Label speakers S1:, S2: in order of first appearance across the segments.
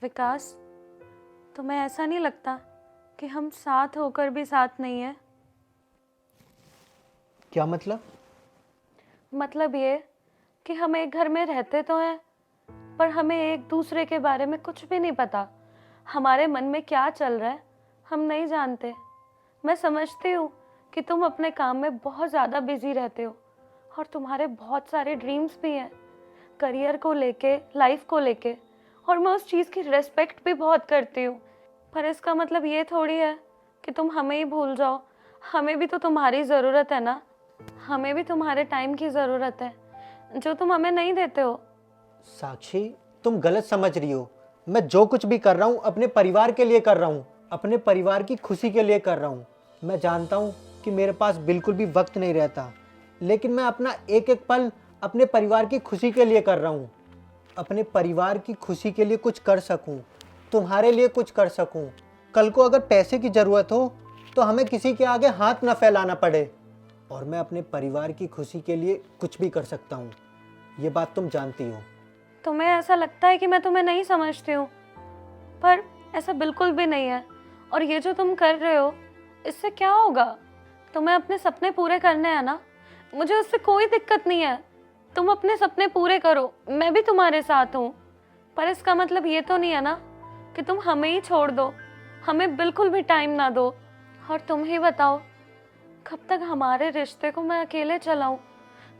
S1: विकास, तुम्हें ऐसा नहीं लगता कि हम साथ होकर भी साथ नहीं है?
S2: क्या मतलब?
S1: मतलब ये कि हम एक घर में रहते तो हैं, पर हमें एक दूसरे के बारे में कुछ भी नहीं पता। हमारे मन में क्या चल रहा है हम नहीं जानते। मैं समझती हूँ कि तुम अपने काम में बहुत ज़्यादा बिजी रहते हो और तुम्हारे बहुत सारे ड्रीम्स भी हैं, करियर को लेके, लाइफ को लेके, और मैं उस चीज़ की रिस्पेक्ट भी बहुत करती हूँ। पर इसका मतलब ये थोड़ी है कि तुम हमें ही भूल जाओ। हमें भी तो तुम्हारी ज़रूरत है ना। हमें भी तुम्हारे टाइम की ज़रूरत है जो तुम हमें नहीं देते हो।
S2: साक्षी, तुम गलत समझ रही हो। मैं जो कुछ भी कर रहा हूँ अपने परिवार के लिए कर रहा हूँ, अपने परिवार की खुशी के लिए कर रहा हूँ। मैं जानता हूँ कि मेरे पास बिल्कुल भी वक्त नहीं रहता, लेकिन मैं अपना एक एक पल अपने परिवार की खुशी के लिए कर रहा हूँ। अपने परिवार की खुशी के लिए कुछ कर सकूँ, तुम्हारे लिए कुछ कर सकूँ। कल को अगर पैसे की ज़रूरत हो तो हमें किसी के आगे हाथ न फैलाना पड़े। और मैं अपने परिवार की खुशी के लिए कुछ भी कर सकता हूँ, ये बात तुम जानती हो।
S1: तुम्हें ऐसा लगता है कि मैं तुम्हें नहीं समझती हूँ, पर ऐसा बिल्कुल भी नहीं है। और ये जो तुम कर रहे हो, इससे क्या होगा? तुम्हें अपने सपने पूरे करने हैं ना, मुझे उससे कोई दिक्कत नहीं है। तुम अपने सपने पूरे करो, मैं भी तुम्हारे साथ हूँ। पर इसका मतलब ये तो नहीं है ना कि तुम हमें ही छोड़ दो, हमें बिल्कुल भी टाइम ना दो। और तुम ही बताओ, कब तक हमारे रिश्ते को मैं अकेले चलाऊं?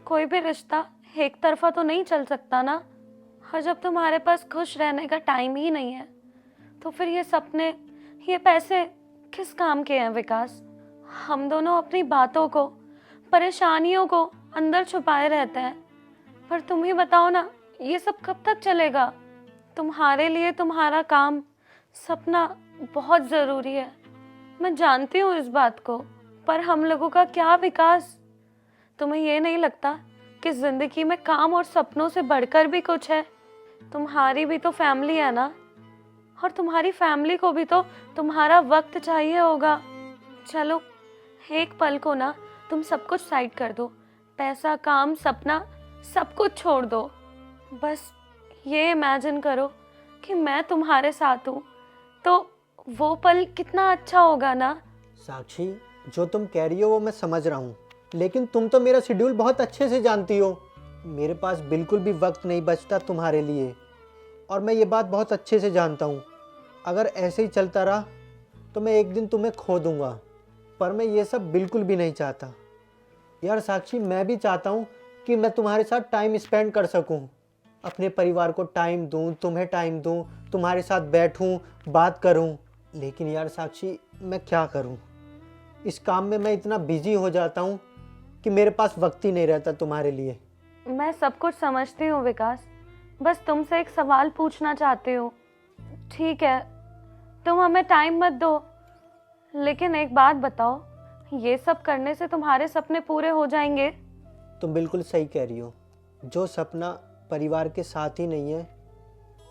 S1: कोई भी रिश्ता एक तरफा तो नहीं चल सकता ना। और जब तुम्हारे पास खुश रहने का टाइम ही नहीं है, तो फिर ये सपने, ये पैसे किस काम के हैं विकास? हम दोनों अपनी बातों को, परेशानियों को अंदर छुपाए रहते हैं। पर तुम ही बताओ ना, ये सब कब तक चलेगा? तुम्हारे लिए तुम्हारा काम, सपना बहुत ज़रूरी है, मैं जानती हूँ इस बात को। पर हम लोगों का क्या विकास? तुम्हें ये नहीं लगता कि जिंदगी में काम और सपनों से बढ़कर भी कुछ है? तुम्हारी भी तो फैमिली है ना, और तुम्हारी फैमिली को भी तो तुम्हारा वक्त चाहिए होगा। चलो, एक पल को ना तुम सब कुछ साइड कर दो, पैसा, काम, सपना, सब कुछ छोड़ दो। बस ये इमेजिन करो कि मैं तुम्हारे साथ हूँ, तो वो पल कितना अच्छा होगा ना।
S2: साक्षी, जो तुम कह रही हो वो मैं समझ रहा हूँ, लेकिन तुम तो मेरा शेड्यूल बहुत अच्छे से जानती हो। मेरे पास बिल्कुल भी वक्त नहीं बचता तुम्हारे लिए, और मैं ये बात बहुत अच्छे से जानता हूँ। अगर ऐसे ही चलता रहा तो मैं एक दिन तुम्हें खो दूँगा, पर मैं ये सब बिल्कुल भी नहीं चाहता। यार साक्षी, मैं भी चाहता हूँ कि मैं तुम्हारे साथ टाइम स्पेंड कर सकूँ, अपने परिवार को टाइम दूँ, तुम्हें टाइम दूँ, तुम्हारे साथ बैठूँ, बात करूँ। लेकिन यार साक्षी, मैं क्या करूँ? इस काम में मैं इतना बिजी हो जाता हूँ कि मेरे पास वक्त ही नहीं रहता तुम्हारे लिए।
S1: मैं सब कुछ समझती हूँ विकास, बस तुमसे एक सवाल पूछना चाहती हूँ। ठीक है, तुम हमें टाइम मत दो, लेकिन एक बात बताओ, ये सब करने से तुम्हारे सपने पूरे हो जाएंगे?
S2: तुम बिल्कुल सही कह रही हो। जो सपना परिवार के साथ ही नहीं है,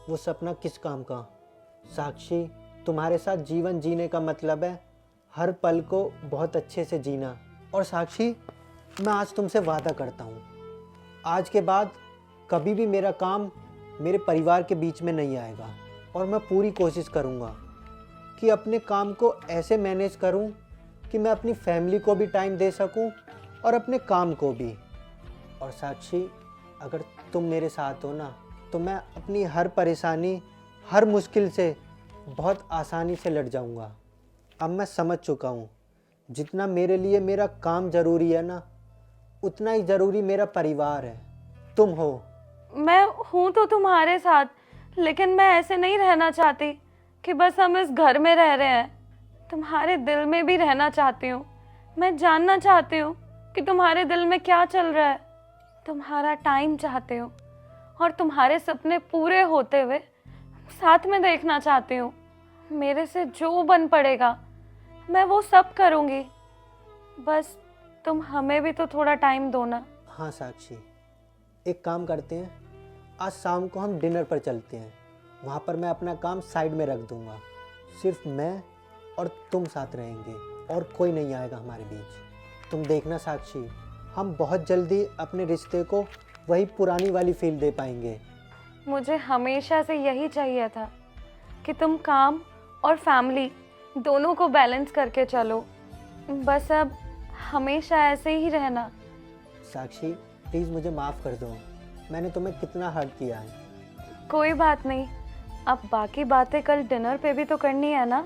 S2: वो सपना किस काम का? साक्षी, तुम्हारे साथ जीवन जीने का मतलब है हर पल को बहुत अच्छे से जीना। और साक्षी, मैं आज तुमसे वादा करता हूँ, आज के बाद कभी भी मेरा काम मेरे परिवार के बीच में नहीं आएगा। और मैं पूरी कोशिश करूँगा कि अपने काम को ऐसे मैनेज करूँ कि मैं अपनी फैमिली को भी टाइम दे सकूँ और अपने काम को भी। और साक्षी, अगर तुम मेरे साथ हो ना, तो मैं अपनी हर परेशानी, हर मुश्किल से बहुत आसानी से लड़ जाऊंगा। अब मैं समझ चुका हूँ, जितना मेरे लिए मेरा काम ज़रूरी है ना, उतना ही ज़रूरी मेरा परिवार है, तुम हो।
S1: मैं हूँ तो तुम्हारे साथ, लेकिन मैं ऐसे नहीं रहना चाहती कि बस हम इस घर में रह रहे हैं। तुम्हारे दिल में भी रहना चाहती हूँ। मैं जानना चाहती हूँ कि तुम्हारे दिल में क्या चल रहा है। तुम्हारा टाइम चाहती हूँ, और तुम्हारे सपने पूरे होते हुए साथ में देखना चाहती हूँ। मेरे से जो बन पड़ेगा मैं वो सब करूँगी। बस तुम हमें भी तो थोड़ा टाइम दो ना।
S2: हाँ साक्षी, एक काम करते हैं, आज शाम को हम डिनर पर चलते हैं। वहाँ पर मैं अपना काम साइड में रख दूँगा, सिर्फ मैं और तुम साथ रहेंगे, और कोई नहीं आएगा हमारे बीच। तुम देखना साक्षी, हम बहुत जल्दी अपने रिश्ते को वही पुरानी वाली फील दे पाएंगे।
S1: मुझे हमेशा से यही चाहिए था कि तुम काम और फैमिली दोनों को बैलेंस करके चलो। बस अब हमेशा ऐसे ही रहना।
S2: साक्षी प्लीज़ मुझे माफ़ कर दो, मैंने तुम्हें कितना हर्ट किया है।
S1: कोई बात नहीं, अब बाकी बातें कल डिनर पे भी तो करनी है ना।